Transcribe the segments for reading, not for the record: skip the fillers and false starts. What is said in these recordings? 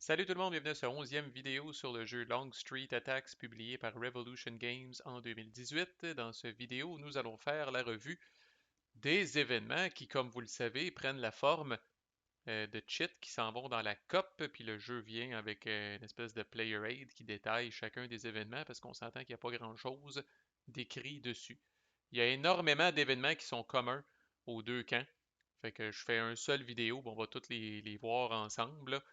Salut tout le monde, bienvenue à cette 11e vidéo sur le jeu Long Street Attacks publié par Revolution Games en 2018. Dans cette vidéo, nous allons faire la revue des événements qui, comme vous le savez, prennent la forme de cheats qui s'en vont dans la COP, puis le jeu vient avec une espèce de player aid qui détaille chacun des événements parce qu'on s'entend qu'il n'y a pas grand-chose d'écrit dessus. Il y a énormément d'événements qui sont communs aux deux camps. Fait que je fais un seul vidéo, on va tous les voir ensemble, là.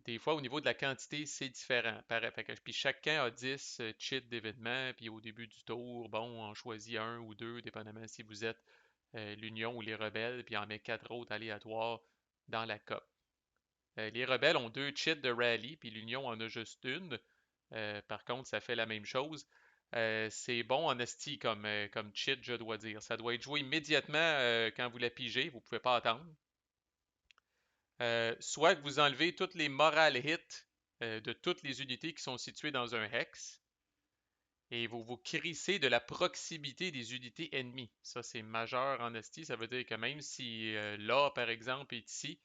Des fois, au niveau de la quantité, c'est différent. Fait que, puis chacun a 10 cheats d'événements, puis au début du tour, bon, on choisit un ou deux, dépendamment si vous êtes l'Union ou les rebelles, puis on met quatre autres aléatoires dans la COP. Les rebelles ont deux cheats de rallye, puis l'Union en a juste une. Par contre, ça fait la même chose. C'est bon en esti comme cheat, je dois dire. Ça doit être joué immédiatement quand vous la pigez, vous ne pouvez pas attendre. Soit que vous enlevez toutes les morale hits de toutes les unités qui sont situées dans un hex et vous vous crissez de la proximité des unités ennemies. Ça, c'est majeur en esti. Ça veut dire que même si là, par exemple, est ici,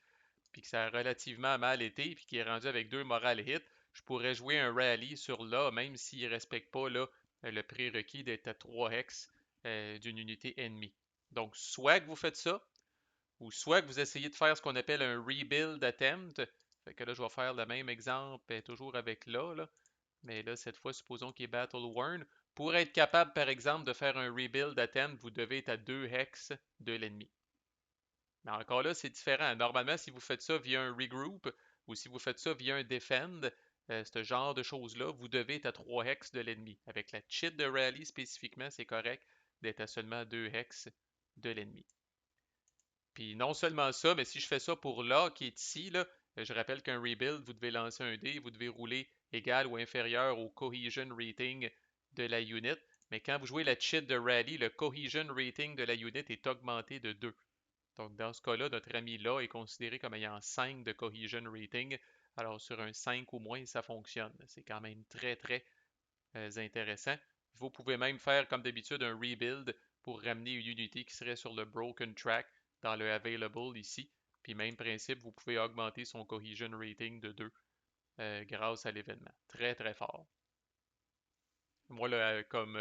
puis que ça a relativement mal été, puis qu'il est rendu avec deux morale hits, je pourrais jouer un rally sur là, même s'il ne respecte pas là, le prérequis d'être à 3 hex d'une unité ennemie. Donc, soit que vous faites ça, ou soit que vous essayez de faire ce qu'on appelle un rebuild attempt. Fait que là, je vais faire le même exemple, toujours avec là. Mais là, cette fois, supposons qu'il est battle worn. Pour être capable, par exemple, de faire un rebuild attempt, vous devez être à 2 hex de l'ennemi. Mais encore là, c'est différent. Normalement, si vous faites ça via un regroup ou si vous faites ça via un defend, ce genre de choses-là, vous devez être à 3 hex de l'ennemi. Avec la cheat de rally spécifiquement, c'est correct d'être à seulement 2 hex de l'ennemi. Puis non seulement ça, mais si je fais ça pour là, qui est ici, là, je rappelle qu'un rebuild, vous devez lancer un dé, vous devez rouler égal ou inférieur au cohesion rating de la unit. Mais quand vous jouez la cheat de rally, le cohesion rating de la unit est augmenté de 2. Donc dans ce cas-là, notre ami là est considéré comme ayant 5 de cohesion rating. Alors sur un 5 ou moins, ça fonctionne. C'est quand même très très intéressant. Vous pouvez même faire comme d'habitude un rebuild pour ramener une unité qui serait sur le broken track dans le available ici. Puis même principe, vous pouvez augmenter son cohesion rating de 2 grâce à l'événement. Très très fort. Moi, là, comme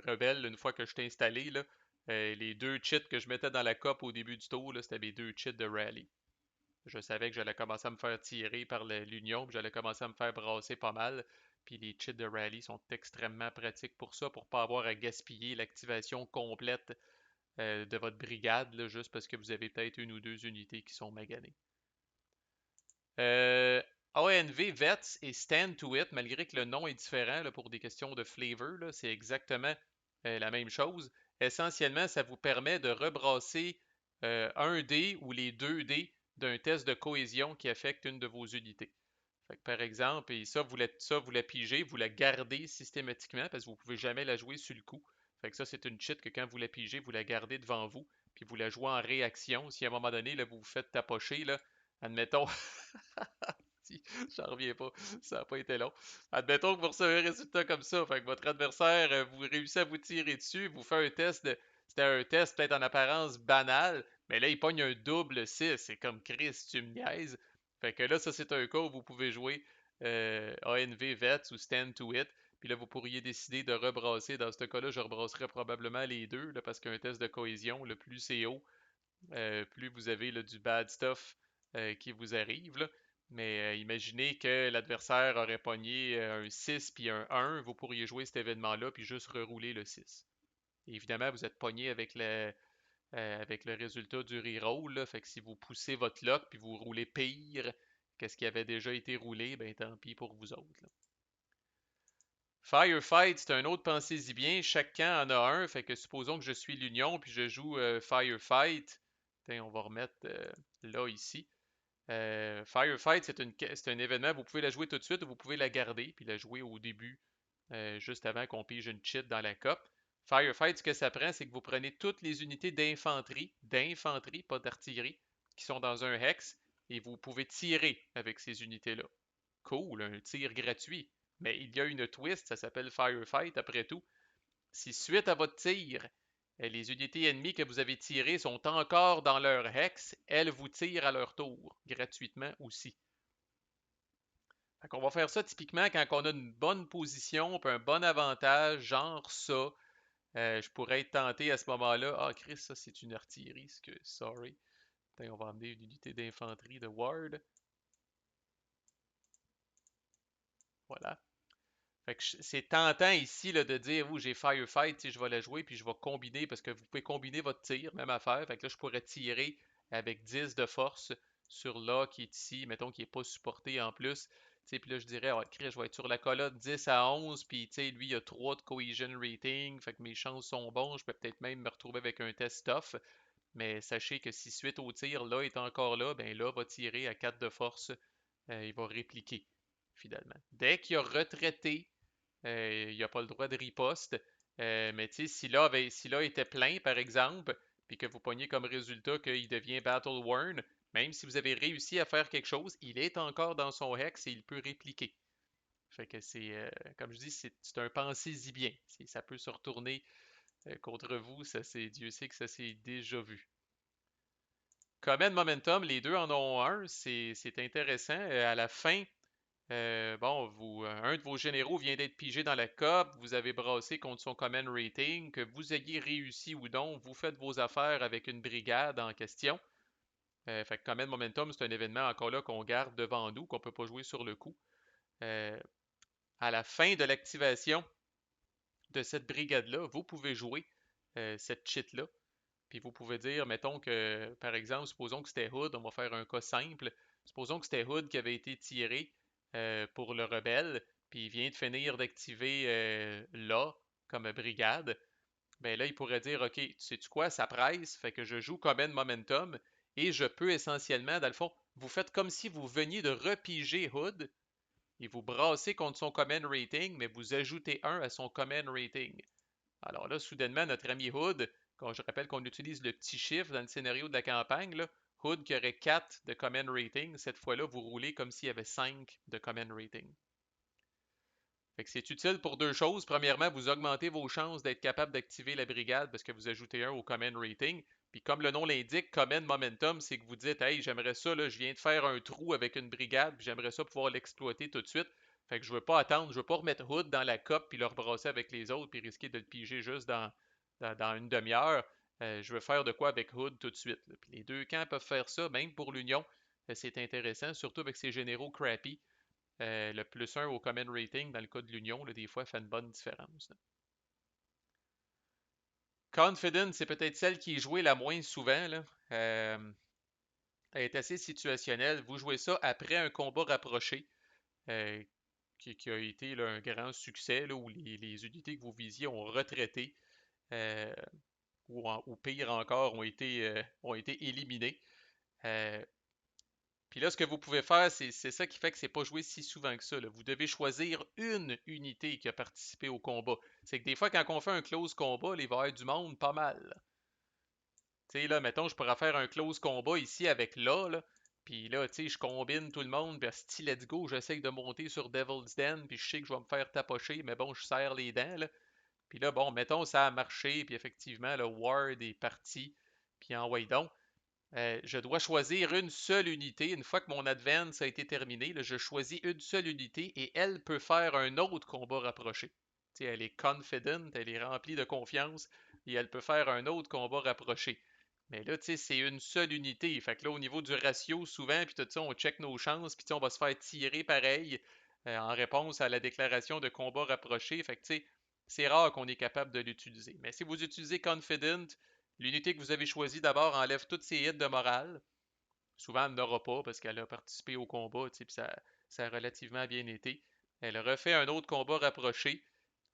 rebelle, une fois que je t'ai installé, là, les deux cheats que je mettais dans la COP au début du tour, c'était mes deux cheats de rally. Je savais que j'allais commencer à me faire tirer par l'Union, puis j'allais commencer à me faire brasser pas mal. Puis les cheats de rally sont extrêmement pratiques pour ça, pour pas avoir à gaspiller l'activation complète de votre brigade, là, juste parce que vous avez peut-être une ou deux unités qui sont maganées. Euh, ANV, VETS et Stand to It, malgré que le nom est différent là, pour des questions de flavor, là, c'est exactement la même chose. Essentiellement, ça vous permet de rebrasser un dé ou les deux dés d'un test de cohésion qui affecte une de vos unités. Fait que, par exemple, et vous la pigez, vous la gardez systématiquement parce que vous ne pouvez jamais la jouer sur le coup. Fait que ça, c'est une cheat que quand vous la pigez, vous la gardez devant vous, puis vous la jouez en réaction. Si à un moment donné, là, vous vous faites tapocher, là, admettons, si, j'en reviens pas, ça n'a pas été long. Admettons que vous recevez un résultat comme ça, fait que votre adversaire, vous réussissez à vous tirer dessus, vous fait un test c'était un test peut-être en apparence banal, mais là, il pogne un double 6, c'est comme Chris, tu me niaises. Fait que là, ça, c'est un cas où vous pouvez jouer ANV VETS ou Stand to It, puis là, vous pourriez décider de rebrasser. Dans ce cas-là, je rebrasserais probablement les deux, là, parce qu'un test de cohésion, le plus c'est haut, plus vous avez là, du bad stuff qui vous arrive. Là. Mais imaginez que l'adversaire aurait pogné un 6 puis un 1, vous pourriez jouer cet événement-là puis juste rerouler le 6. Et évidemment, vous êtes pogné avec le résultat du reroll. Là, fait que si vous poussez votre lock puis vous roulez pire qu'est-ce qui avait déjà été roulé, ben tant pis pour vous autres. Là. Firefight, c'est un autre, pensez-y bien. Chaque camp en a un. Fait que supposons que je suis l'Union puis je joue Firefight. On va remettre là ici. Firefight, c'est un événement. Vous pouvez la jouer tout de suite ou vous pouvez la garder puis la jouer au début, juste avant qu'on pige une cheat dans la COP. Firefight, ce que ça prend, c'est que vous prenez toutes les unités d'infanterie, pas d'artillerie, qui sont dans un hex et vous pouvez tirer avec ces unités-là. Cool, un tir gratuit. Mais il y a une twist, ça s'appelle Firefight après tout. Si suite à votre tir, les unités ennemies que vous avez tirées sont encore dans leur hex, elles vous tirent à leur tour, gratuitement aussi. Fait qu'on va faire ça typiquement quand on a une bonne position, puis un bon avantage, genre ça. Je pourrais être tenté à ce moment-là. Ah, Chris, ça c'est une artillerie, sorry. Attends, on va emmener une unité d'infanterie de Ward. Voilà. Fait que c'est tentant ici là, de dire, j'ai Firefight, je vais la jouer, puis je vais combiner, parce que vous pouvez combiner votre tir, même affaire. Fait que là, je pourrais tirer avec 10 de force sur là qui est ici, mettons qui n'est pas supporté en plus. Puis là, je dirais, ah, Chris, je vais être sur la colonne 10 à 11, puis lui, il a 3 de cohesion rating, fait que mes chances sont bonnes. Je peux peut-être même me retrouver avec un test off. Mais sachez que si suite au tir, là est encore là, ben là va tirer à 4 de force. Il va répliquer, finalement. Dès qu'il a retraité, il n'a pas le droit de riposte. Mais tu sais, si là était plein, par exemple, puis que vous pognez comme résultat qu'il devient Battle Worn, même si vous avez réussi à faire quelque chose, il est encore dans son hex et il peut répliquer. Fait que comme je dis, c'est un pensez-y bien. Ça peut se retourner contre vous, Dieu sait que ça s'est déjà vu. Command Momentum, les deux en ont un, c'est intéressant. À la fin, bon, un de vos généraux vient d'être pigé dans la COP, vous avez brassé contre son command rating, que vous ayez réussi ou non, vous faites vos affaires avec une brigade en question. Fait que command momentum, c'est un événement encore là qu'on garde devant nous, qu'on ne peut pas jouer sur le coup. Euh, à la fin de l'activation de cette brigade-là, vous pouvez jouer cette cheat-là. Puis vous pouvez dire, mettons que, par exemple, supposons que c'était Hood, on va faire un cas simple. Supposons que c'était Hood qui avait été tiré pour le rebelle, puis il vient de finir d'activer là, comme brigade. Ben là, il pourrait dire, OK, tu sais-tu quoi, ça presse, fait que je joue Command Momentum, et je peux essentiellement, dans le fond, vous faites comme si vous veniez de repiger Hood, et vous brassez contre son Command Rating, mais vous ajoutez un à son Command Rating. Alors là, soudainement, notre ami Hood, quand je rappelle qu'on utilise le petit chiffre dans le scénario de la campagne, là, Hood qui aurait 4 de command rating, cette fois-là, vous roulez comme s'il y avait 5 de command rating. Fait que c'est utile pour deux choses. Premièrement, vous augmentez vos chances d'être capable d'activer la brigade parce que vous ajoutez un au command rating. Puis comme le nom l'indique, command momentum, c'est que vous dites, hey, j'aimerais ça, là, je viens de faire un trou avec une brigade, puis j'aimerais ça pouvoir l'exploiter tout de suite. Fait que je veux pas attendre, je veux pas remettre Hood dans la cope puis le rebrasser avec les autres puis risquer de le piger juste dans une demi-heure. Je veux faire de quoi avec Hood tout de suite. Là. Puis les deux camps peuvent faire ça, même pour l'Union. C'est intéressant, surtout avec ces généraux crappy. Le plus un au command rating, dans le cas de l'Union, des fois, fait une bonne différence. Là. Confident, c'est peut-être celle qui est jouée la moins souvent. Là. Elle est assez situationnelle. Vous jouez ça après un combat rapproché euh, qui a été là, un grand succès, là, où les unités que vous visiez ont retraité, euh, ou pire encore, ont été éliminées. Euh, Puis là, ce que vous pouvez faire, c'est ça qui fait que c'est pas joué si souvent que ça. Là. Vous devez choisir une unité qui a participé au combat. C'est que des fois, quand on fait un close combat, il va y avoir du monde pas mal. Tu sais, là, mettons, je pourrais faire un close combat ici avec là. Puis là, tu sais, je combine tout le monde, puis si let's go, j'essaye de monter sur Devil's Den, puis je sais que je vais me faire tapocher, mais bon, je serre les dents, là. Puis là, bon, mettons, ça a marché, puis effectivement, le Ward est parti, puis envoie donc. Je dois choisir une seule unité. Une fois que mon advance a été terminé, là, je choisis une seule unité et elle peut faire un autre combat rapproché. T'sais, elle est confident, elle est remplie de confiance et elle peut faire un autre combat rapproché. Mais là, c'est une seule unité. Fait que là, au niveau du ratio, souvent, puis tout ça, on check nos chances, puis on va se faire tirer pareil en réponse à la déclaration de combat rapproché. Fait que c'est rare qu'on est capable de l'utiliser. Mais si vous utilisez Confident, l'unité que vous avez choisie d'abord enlève toutes ses hits de morale. Souvent, elle n'aura pas parce qu'elle a participé au combat, puis ça a relativement bien été. Elle refait un autre combat rapproché.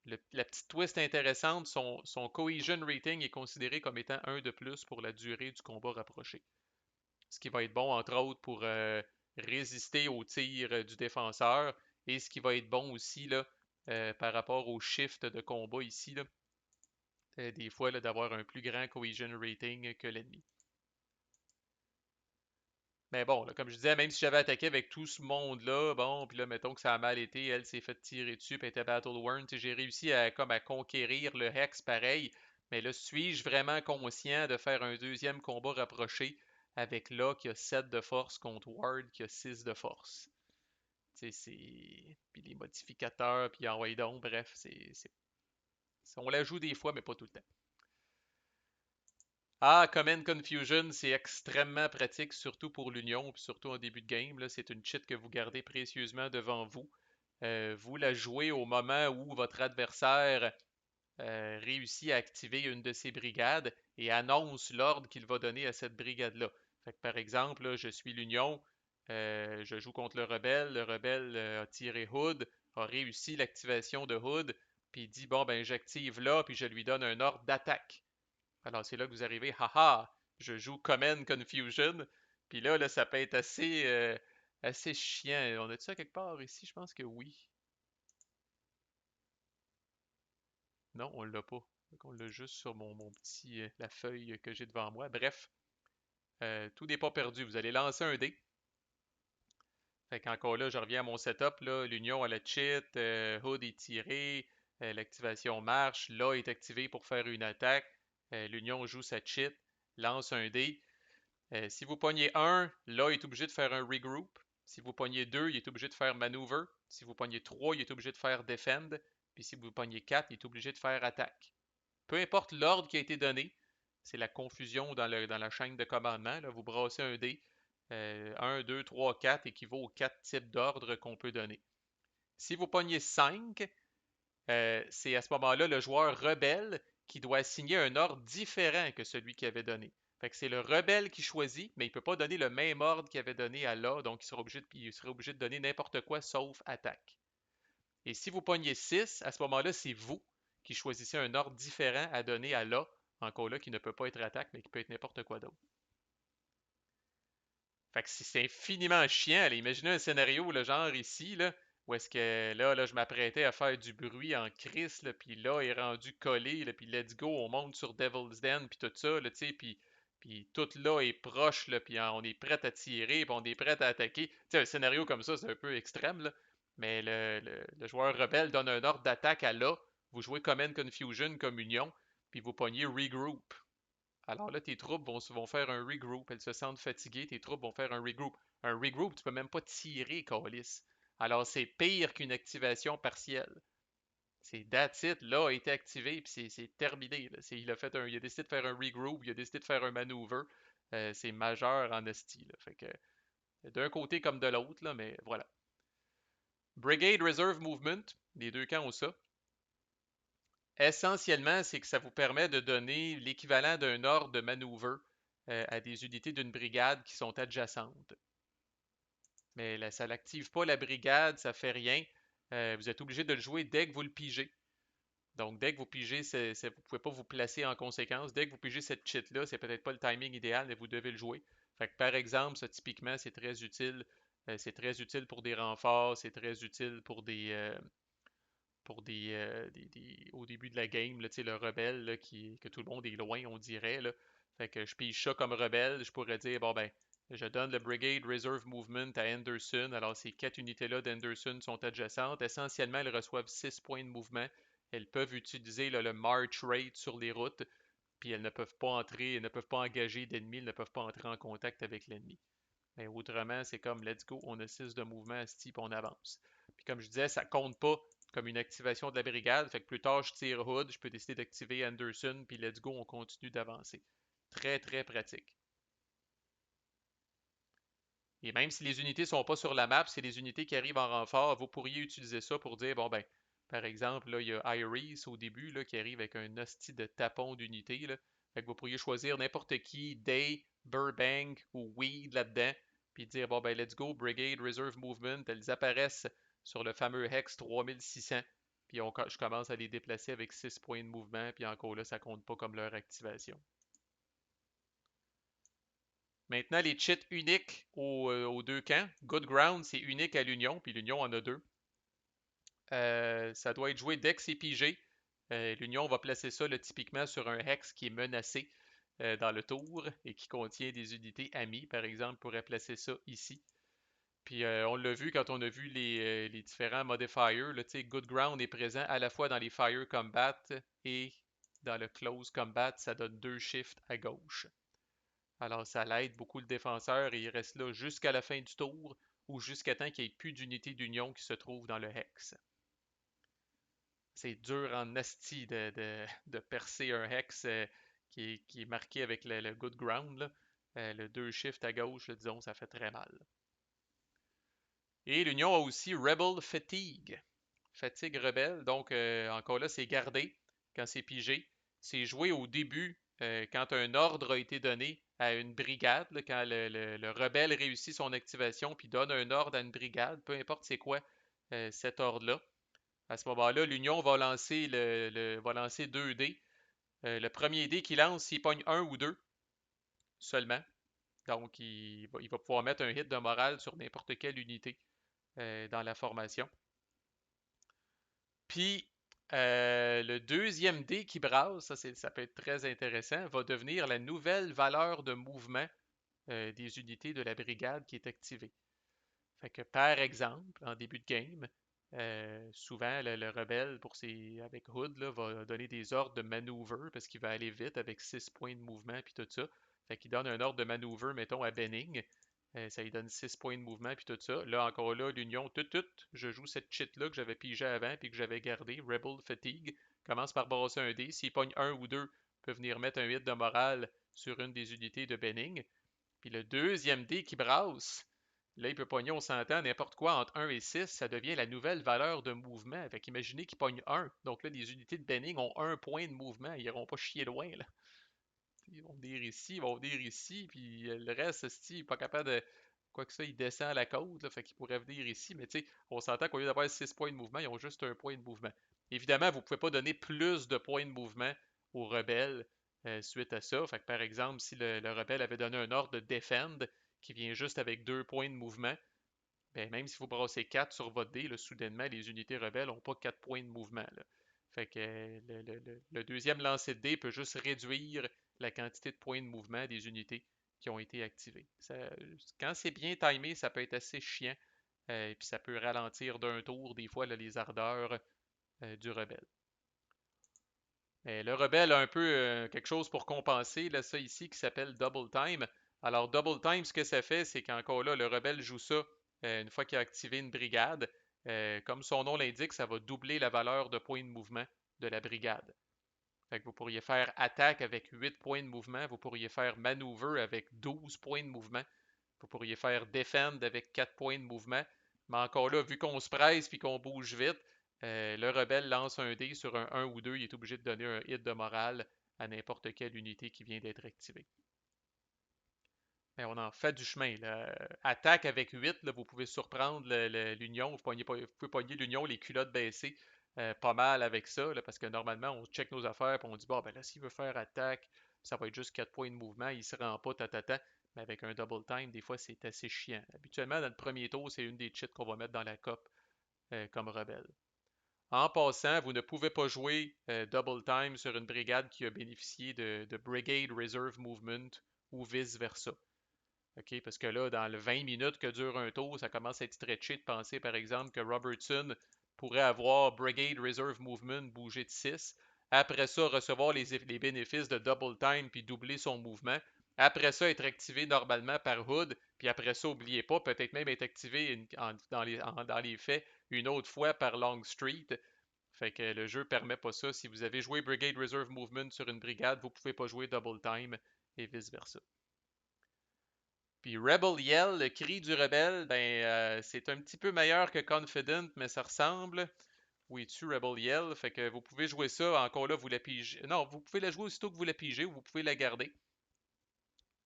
La petite twist intéressante, son cohesion rating est considéré comme étant un de plus pour la durée du combat rapproché. Ce qui va être bon, entre autres, pour résister aux tirs du défenseur et ce qui va être bon aussi là, par rapport au shift de combat ici, là, des fois d'avoir un plus grand cohesion rating que l'ennemi. Mais bon, là, comme je disais, même si j'avais attaqué avec tout ce monde-là, bon, puis là, mettons que ça a mal été, elle s'est fait tirer dessus, puis elle était Battle Worn, j'ai réussi comme à conquérir le Hex pareil, mais là, suis-je vraiment conscient de faire un deuxième combat rapproché avec là qui a 7 de force contre Ward qui a 6 de force? Puis les modificateurs, puis envoyez donc, bref, on la joue des fois, mais pas tout le temps. Ah, Command Confusion, c'est extrêmement pratique, surtout pour l'Union, puis surtout en début de game. Là, c'est une cheat que vous gardez précieusement devant vous. Vous la jouez au moment où votre adversaire réussit à activer une de ses brigades et annonce l'ordre qu'il va donner à cette brigade-là. Fait que, par exemple, là, je suis l'Union, je joue contre le rebelle a tiré Hood, a réussi l'activation de Hood, puis il dit, bon, ben j'active là, puis je lui donne un ordre d'attaque. Alors c'est là que vous arrivez, haha, je joue Command Confusion, puis là, ça peut être assez chiant. On a-tu ça quelque part ici? Je pense que oui. Non, on l'a pas. Donc, on l'a juste sur mon petit, la feuille que j'ai devant moi. Bref, tout n'est pas perdu. Vous allez lancer un dé. Fait qu'encore là, je reviens à mon setup. Là, l'union a la cheat, Hood est tiré, l'activation marche, là est activé pour faire une attaque. L'union joue sa cheat, lance un dé. Si vous pognez un, là, il est obligé de faire un regroup. Si vous pognez 2, il est obligé de faire maneuver. Si vous pognez 3, il est obligé de faire defend. Puis si vous pognez 4, il est obligé de faire attaque. Peu importe l'ordre qui a été donné, c'est la confusion dans la chaîne de commandement. Là, vous brassez un dé. 1, 2, 3, 4 équivaut aux 4 types d'ordres qu'on peut donner. Si vous pognez 5, c'est à ce moment-là le joueur rebelle qui doit assigner un ordre différent que celui qui avait donné. Fait que c'est le rebelle qui choisit, mais il ne peut pas donner le même ordre qu'il avait donné à là, donc il sera obligé de donner n'importe quoi sauf attaque. Et si vous pognez 6, à ce moment-là, c'est vous qui choisissez un ordre différent à donner à là, encore là, qui ne peut pas être attaque, mais qui peut être n'importe quoi d'autre. Fait que c'est infiniment chiant. Là. Imaginez un scénario, le genre ici, là, où est-ce que là, je m'apprêtais à faire du bruit en crise, là, puis là, il est rendu collé, là, puis let's go, on monte sur Devil's Den, puis tout ça, là, tu sais, puis tout là est proche, là, puis on est prêt à tirer, puis on est prêt à attaquer. Tu sais, un scénario comme ça, c'est un peu extrême, là, mais le joueur rebelle donne un ordre d'attaque à là, vous jouez Command Confusion comme Union, puis vous pognez Regroup. Alors là, tes troupes vont faire un regroup. Elles se sentent fatiguées, tes troupes vont faire un regroup. Un regroup, tu peux même pas tirer, Calis. Alors c'est pire qu'une activation partielle. C'est that's it, là a été activé, puis c'est terminé. Là. Il a décidé de faire un regroup, il a décidé de faire un maneuver. C'est majeur en esti. Là. Fait que d'un côté comme de l'autre, là, mais voilà. Brigade Reserve Movement, les deux camps ont ça. Essentiellement, c'est que ça vous permet de donner l'équivalent d'un ordre de maneuver à des unités d'une brigade qui sont adjacentes. Mais là, ça n'active pas la brigade, ça fait rien. Vous êtes obligé de le jouer dès que vous le pigez. Donc, dès que vous pigez, vous ne pouvez pas vous placer en conséquence. Dès que vous pigez cette cheat-là, c'est peut-être pas le timing idéal, mais vous devez le jouer. Fait que, par exemple, ça, typiquement, c'est très utile. C'est très utile pour des renforts, c'est très utile pour au début de la game, là, le rebelle là, que tout le monde est loin, on dirait. Là. Fait que je pige ça comme rebelle, je pourrais dire, bon ben, je donne le Brigade Reserve Movement à Anderson. Alors ces quatre unités-là d'Anderson sont adjacentes. Essentiellement, elles reçoivent 6 points de mouvement. Elles peuvent utiliser là, le March Rate sur les routes, puis elles ne peuvent pas entrer, elles ne peuvent pas engager d'ennemis, elles ne peuvent pas entrer en contact avec l'ennemi. Mais autrement, c'est comme let's go, on a 6 de mouvement à ce type, on avance. Puis comme je disais, ça compte pas comme une activation de la brigade. Fait que plus tard, je tire Hood, je peux décider d'activer Anderson, puis let's go, on continue d'avancer. Très, très pratique. Et même si les unités sont pas sur la map, c'est les unités qui arrivent en renfort, vous pourriez utiliser ça pour dire, bon ben, par exemple, là, il y a Iris au début là, qui arrive avec un hostie de tapon d'unités. Là. Fait que vous pourriez choisir n'importe qui, Day, Burbank ou Weed là-dedans, puis dire, bon ben, let's go, Brigade, Reserve Movement, elles apparaissent sur le fameux Hex 3600, puis je commence à les déplacer avec 6 points de mouvement, puis encore là, ça compte pas comme leur activation. Maintenant, les cheats uniques aux deux camps. Good Ground, c'est unique à l'Union, puis l'Union en a deux. Ça doit être joué dès que c'est pigé. L'Union va placer ça là, typiquement sur un hex qui est menacé dans le tour et qui contient des unités amies. Par exemple, on pourrait placer ça ici. Puis on l'a vu quand on a vu les différents modifiers. Là, Good Ground est présent à la fois dans les Fire Combat et dans le Close Combat. Ça donne 2 shifts à gauche. Alors, ça l'aide beaucoup le défenseur et il reste là jusqu'à la fin du tour ou jusqu'à temps qu'il n'y ait plus d'unité d'union qui se trouve dans le hex. C'est dur en asti de percer un hex qui est marqué avec le good ground, là. Le 2 shift à gauche, disons, ça fait très mal. Et l'Union a aussi Rebel Fatigue. Fatigue rebelle, donc encore là, c'est gardé quand c'est pigé. C'est joué au début, quand un ordre a été donné à une brigade, là, quand le rebelle réussit son activation puis donne un ordre à une brigade, peu importe c'est quoi cet ordre-là. À ce moment-là, l'Union va lancer, va lancer 2 dés. Le premier dé qu'il lance, s'il pogne 1 ou 2 seulement. Donc, il va pouvoir mettre un hit de morale sur n'importe quelle unité dans la formation. Puis, le deuxième dé qui brasse, ça peut être très intéressant, va devenir la nouvelle valeur de mouvement des unités de la brigade qui est activée. Fait que, par exemple, en début de game, souvent, le rebelle, avec Hood, là, va donner des ordres de maneuver parce qu'il va aller vite avec 6 points de mouvement puis tout ça. Fait qu'il donne un ordre de maneuver, mettons, à Benning. Ça lui donne 6 points de mouvement puis tout ça. Là, encore là, l'Union, je joue cette cheat-là que j'avais pigé avant puis que j'avais gardé, Rebel Fatigue. Commence par brasser un dé. S'il pogne 1 ou 2, peut venir mettre un hit de morale sur une des unités de Benning. Puis le deuxième dé qui brasse, là, il peut pogner, on s'entend, n'importe quoi entre 1 et 6, ça devient la nouvelle valeur de mouvement. Fait qu'imaginez qu'il pogne 1. Donc là, les unités de Benning ont 1 point de mouvement. Ils n'iront pas chier loin, là. Ils vont venir ici, ils vont venir ici, puis le reste, il n'est pas capable de. Quoi que ça, il descend à la côte, là, fait qu'il pourrait venir ici. Mais tu sais, on s'entend qu'au lieu d'avoir 6 points de mouvement, ils ont juste 1 point de mouvement. Évidemment, vous ne pouvez pas donner plus de points de mouvement aux rebelles suite à ça. Fait que par exemple, si le rebelle avait donné un ordre de defend qui vient juste avec 2 points de mouvement, ben, même si vous brassez 4 sur votre dé, là, soudainement, les unités rebelles n'ont pas 4 points de mouvement. Là. Fait que le deuxième lancer de dé peut juste réduire la quantité de points de mouvement des unités qui ont été activées. Quand c'est bien timé, ça peut être assez chiant. Et puis ça peut ralentir d'un tour, des fois, là, les ardeurs du rebelle. Mais le rebelle a un peu quelque chose pour compenser, là, ça ici, qui s'appelle Double Time. Alors, Double Time, ce que ça fait, c'est qu'encore là, le rebelle joue ça une fois qu'il a activé une brigade. Comme son nom l'indique, ça va doubler la valeur de points de mouvement de la brigade. Fait que vous pourriez faire attaque avec 8 points de mouvement, vous pourriez faire maneuver avec 12 points de mouvement, vous pourriez faire defend avec 4 points de mouvement. Mais encore là, vu qu'on se presse et qu'on bouge vite, le rebelle lance un dé sur un 1 ou 2, il est obligé de donner un hit de morale à n'importe quelle unité qui vient d'être activée. Mais on en fait du chemin. Là. Attaque avec 8, là, vous pouvez surprendre l'Union. Vous pouvez pogner l'Union, les culottes baissées, pas mal avec ça, là, parce que normalement, on check nos affaires et on dit, bon, ben là, s'il veut faire attaque, ça va être juste 4 points de mouvement, il ne se rend pas, tatata. Mais avec un double time, des fois, c'est assez chiant. Habituellement, dans le premier tour, c'est une des cheats qu'on va mettre dans la coupe comme rebelle. En passant, vous ne pouvez pas jouer double time sur une brigade qui a bénéficié de Brigade Reserve Movement ou vice-versa. OK? Parce que là, dans le 20 minutes que dure un tour, ça commence à être stretché de penser, par exemple, que Robertson pourrait avoir Brigade Reserve Movement bougé de 6. Après ça, recevoir les bénéfices de Double Time puis doubler son mouvement. Après ça, être activé normalement par Hood. Puis après ça, n'oubliez pas, peut-être même être activé dans les faits une autre fois par Longstreet. Fait que le jeu permet pas ça. Si vous avez joué Brigade Reserve Movement sur une brigade, vous ne pouvez pas jouer Double Time et vice-versa. Puis Rebel Yell, le cri du rebelle, ben c'est un petit peu meilleur que Confident, mais ça ressemble. Oui, tu Rebel Yell, fait que vous pouvez jouer ça, encore là, vous la pigez. Non, vous pouvez la jouer aussitôt que vous la pigez ou vous pouvez la garder.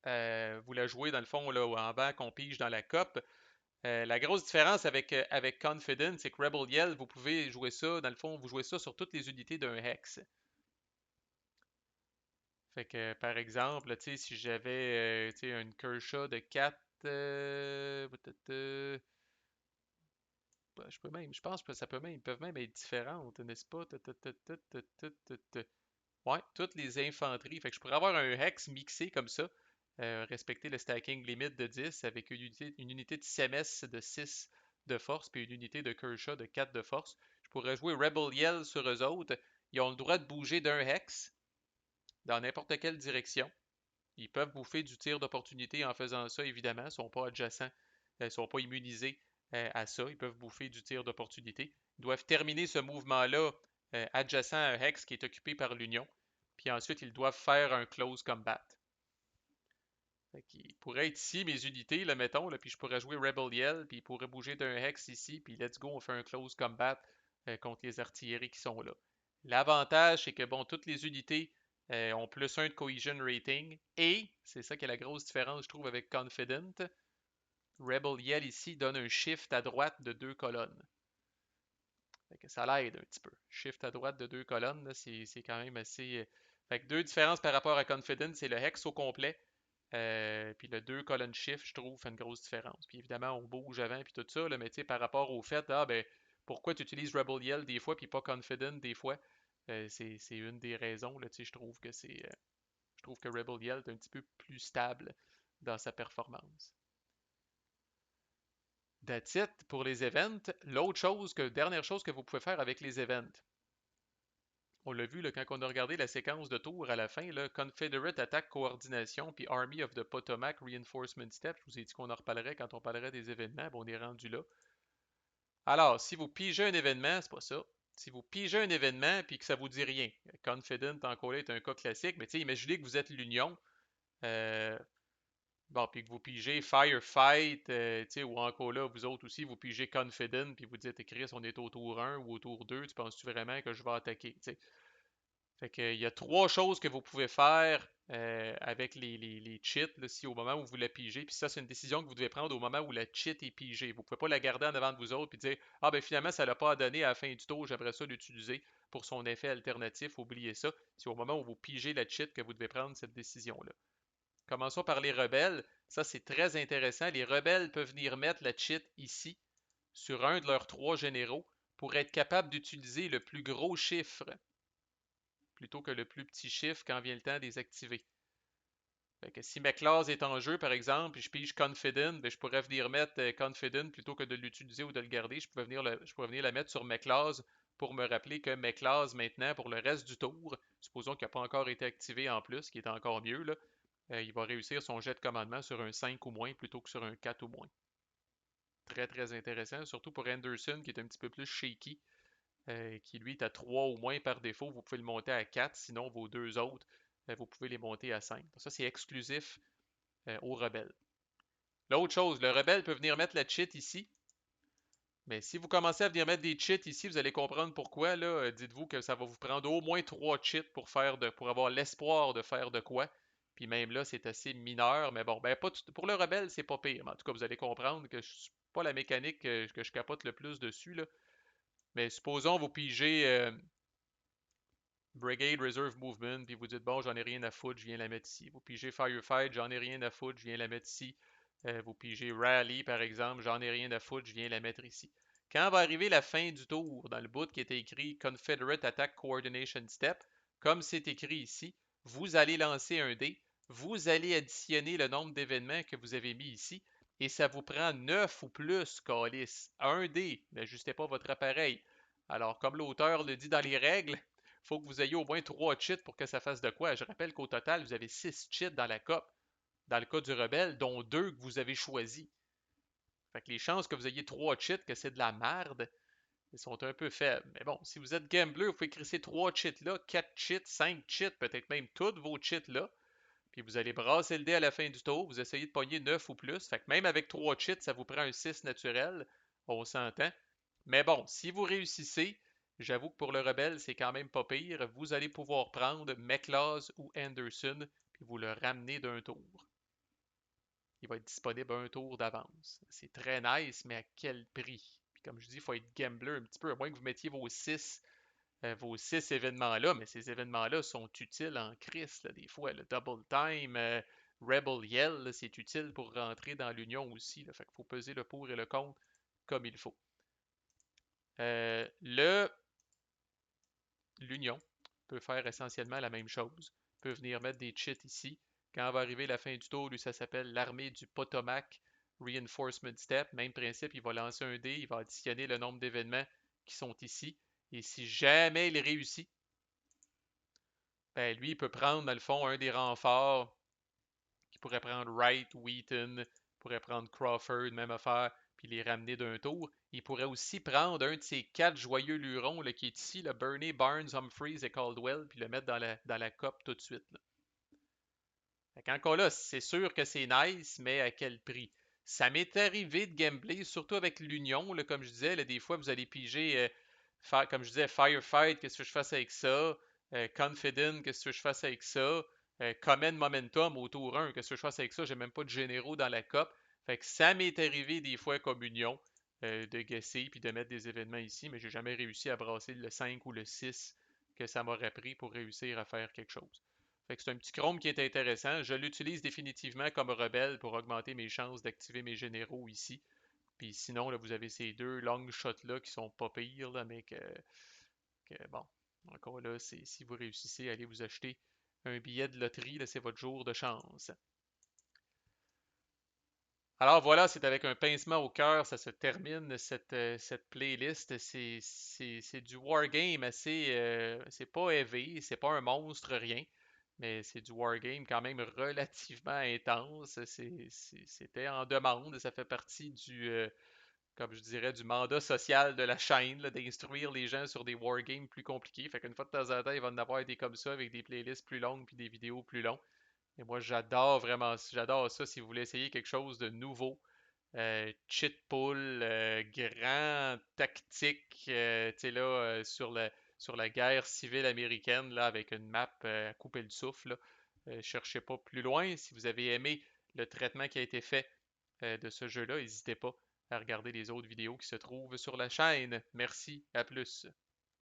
Vous la jouez dans le fond là, en bas qu'on pige dans la coupe. La grosse différence avec Confident, c'est que Rebel Yell, vous pouvez jouer ça, dans le fond, vous jouez ça sur toutes les unités d'un hex. Fait que, par exemple, si j'avais une Kershaw de 4, je pense que ils peuvent même être différentes, n'est-ce pas? Ouais, toutes les infanteries. Fait que je pourrais avoir un hex mixé comme ça, respecter le stacking limit de 10 avec une unité de CMS de 6 de force puis une unité de Kershaw de 4 de force. Je pourrais jouer Rebel Yell sur eux autres. Ils ont le droit de bouger d'un hex dans n'importe quelle direction. Ils peuvent bouffer du tir d'opportunité en faisant ça, évidemment, ils ne sont pas adjacents Ils ne sont pas immunisés à ça. Ils peuvent bouffer du tir d'opportunité. Ils doivent terminer ce mouvement-là adjacent à un hex qui est occupé par l'Union. Puis ensuite, ils doivent faire un close combat. Il pourrait être ici, mes unités, là, mettons, là, puis je pourrais jouer Rebel Yell, puis il pourrait bouger d'un hex ici, puis let's go, on fait un close combat contre les artilleries qui sont là. L'avantage, c'est que, bon, toutes les unités ont plus 1 de cohesion rating, et, c'est ça qui est la grosse différence, je trouve, avec Confident, Rebel Yell ici donne un shift à droite de 2 colonnes. Fait que ça l'aide un petit peu. Shift à droite de 2 colonnes, c'est quand même assez... Fait que deux différences par rapport à Confident, c'est le hex au complet, puis le 2 colonnes shift, je trouve, fait une grosse différence. Puis évidemment, on bouge avant, puis tout ça, là, mais tu sais, par rapport au fait, ben, pourquoi tu utilises Rebel Yell des fois, puis pas Confident des fois, c'est une des raisons, là, tu sais, je trouve que je trouve que Rebel Yell est un petit peu plus stable dans sa performance. That's it pour les events. Dernière chose que vous pouvez faire avec les events. On l'a vu là, quand on a regardé la séquence de tours à la fin, là, Confederate Attack Coordination puis Army of the Potomac Reinforcement Step. Je vous ai dit qu'on en reparlerait quand on parlerait des événements. Bon, on est rendu là. Alors, si vous pigez un événement, c'est pas ça. Si vous pigez un événement puis que ça vous dit rien, Confident encore là est un cas classique, mais imaginez que vous êtes l'Union, euh, bon, puis que vous pigez Firefight, ou encore là, vous autres aussi, vous pigez Confident, puis vous dites, Chris, on est au tour 1 ou au tour 2, tu penses-tu vraiment que je vais attaquer? T'sais? Fait que, il y a trois choses que vous pouvez faire avec les cheats, là, si au moment où vous la pigez. Puis ça, c'est une décision que vous devez prendre au moment où la cheat est pigée. Vous ne pouvez pas la garder en avant de vous autres et dire ah ben finalement, ça ne l'a pas donné à la fin du tour, j'aimerais ça l'utiliser pour son effet alternatif. Oubliez ça. C'est au moment où vous pigez la cheat que vous devez prendre cette décision-là. Commençons par les rebelles. Ça, c'est très intéressant. Les rebelles peuvent venir mettre la cheat ici, sur un de leurs trois généraux, pour être capable d'utiliser le plus gros chiffre plutôt que le plus petit chiffre quand vient le temps de les activer. Fait que si ma classe est en jeu, par exemple, puis je pige Confident, ben je pourrais venir mettre Confident plutôt que de l'utiliser ou de le garder. Je pourrais venir la mettre sur mes classes pour me rappeler que mes classes, maintenant, pour le reste du tour, supposons qu'il n'a pas encore été activé en plus, qui est encore mieux, là, il va réussir son jet de commandement sur un 5 ou moins plutôt que sur un 4 ou moins. Très, très intéressant, surtout pour Anderson, qui est un petit peu plus shaky, qui lui est à 3 ou moins par défaut. Vous pouvez le monter à 4, sinon vos deux autres, vous pouvez les monter à 5. Donc ça, c'est exclusif aux rebelles. L'autre chose, le rebelle peut venir mettre la cheat ici. Mais si vous commencez à venir mettre des cheats ici, vous allez comprendre pourquoi. Là, dites-vous que ça va vous prendre au moins 3 cheats pour avoir l'espoir de faire de quoi. Puis même là, c'est assez mineur. Mais bon, ben, pour le rebelle, c'est pas pire. Mais en tout cas, vous allez comprendre que c'est pas la mécanique que je capote le plus dessus. Là. Mais supposons vous pigez Brigade Reserve Movement, puis vous dites bon, j'en ai rien à foutre, je viens la mettre ici. Vous pigez Firefight, j'en ai rien à foutre, je viens la mettre ici. Vous pigez Rally, par exemple, j'en ai rien à foutre, je viens la mettre ici. Quand va arriver la fin du tour, dans le bout qui était écrit Confederate Attack Coordination Step, comme c'est écrit ici, vous allez lancer un dé, vous allez additionner le nombre d'événements que vous avez mis ici, et ça vous prend 9 ou plus, calice. Un dé, n'ajustez pas votre appareil. Alors, comme l'auteur le dit dans les règles, faut que vous ayez au moins 3 cheats pour que ça fasse de quoi. Je rappelle qu'au total, vous avez 6 cheats dans la COP, dans le cas du rebelle, dont 2 que vous avez choisis. Fait que les chances que vous ayez 3 cheats, que c'est de la merde, elles sont un peu faibles. Mais bon, si vous êtes gambler, vous pouvez crisser 3 cheats là, 4 cheats, 5 cheats, peut-être même tous vos cheats là. Puis vous allez brasser le dé à la fin du tour, vous essayez de pogner 9 ou plus. Fait que même avec 3 cheats, ça vous prend un 6 naturel. On s'entend. Mais bon, si vous réussissez, j'avoue que pour le rebelle, c'est quand même pas pire. Vous allez pouvoir prendre McLaws ou Anderson, puis vous le ramener d'un tour. Il va être disponible un tour d'avance. C'est très nice, mais à quel prix? Puis comme je dis, il faut être gambler un petit peu, à moins que vous mettiez vos six événements-là, mais ces événements-là sont utiles en crise, là, des fois. Le Double Time, Rebel Yell, c'est utile pour rentrer dans l'Union aussi. Là, fait qu'il faut peser le pour et le contre comme il faut. L'Union peut faire essentiellement la même chose. Peut venir mettre des cheats ici. Quand va arriver la fin du tour, lui, ça s'appelle l'armée du Potomac Reinforcement Step. Même principe, il va lancer un dé, il va additionner le nombre d'événements qui sont ici. Et si jamais il réussit, ben lui, il peut prendre, dans le fond, un des renforts qui pourrait prendre Wright, Wheaton, pourrait prendre Crawford, même affaire, puis les ramener d'un tour. Il pourrait aussi prendre un de ces quatre joyeux lurons là, qui est ici, le Burney, Barnes, Humphreys et Caldwell, puis le mettre dans la coupe tout de suite. Là. Fait qu'encore là, c'est sûr que c'est nice, mais à quel prix? Ça m'est arrivé de gambler, surtout avec l'Union, là, comme je disais, là, des fois vous allez piger, comme je disais, Firefight, qu'est-ce que je fasse avec ça? Confident, qu'est-ce que je fasse avec ça? Command Momentum au tour 1, qu'est-ce que je fasse avec ça? J'ai même pas de généraux dans la COP. Fait que ça m'est arrivé des fois comme Union de guesser puis de mettre des événements ici, mais j'ai jamais réussi à brasser le 5 ou le 6 que ça m'aurait pris pour réussir à faire quelque chose. Fait que c'est un petit chrome qui est intéressant. Je l'utilise définitivement comme rebelle pour augmenter mes chances d'activer mes généraux ici. Puis sinon, là, vous avez ces deux long shots là qui sont pas pires, là, mais bon, encore là, si vous réussissez, allez vous acheter un billet de loterie, là, c'est votre jour de chance. Alors voilà, c'est avec un pincement au cœur, ça se termine cette playlist. C'est du wargame assez. C'est pas heavy, c'est pas un monstre, rien. Mais c'est du wargame quand même relativement intense. C'était en demande. Ça fait partie comme je dirais, du mandat social de la chaîne, d'instruire les gens sur des wargames plus compliqués. Fait qu'une fois de temps en temps, il va en avoir des comme ça avec des playlists plus longues puis des vidéos plus longues. Et moi, j'adore vraiment, j'adore ça si vous voulez essayer quelque chose de nouveau. Cheat pool, grand tactique, tu sais là, sur la guerre civile américaine, là, avec une map à couper le souffle. Là. Cherchez pas plus loin. Si vous avez aimé le traitement qui a été fait de ce jeu-là, n'hésitez pas à regarder les autres vidéos qui se trouvent sur la chaîne. Merci, à plus.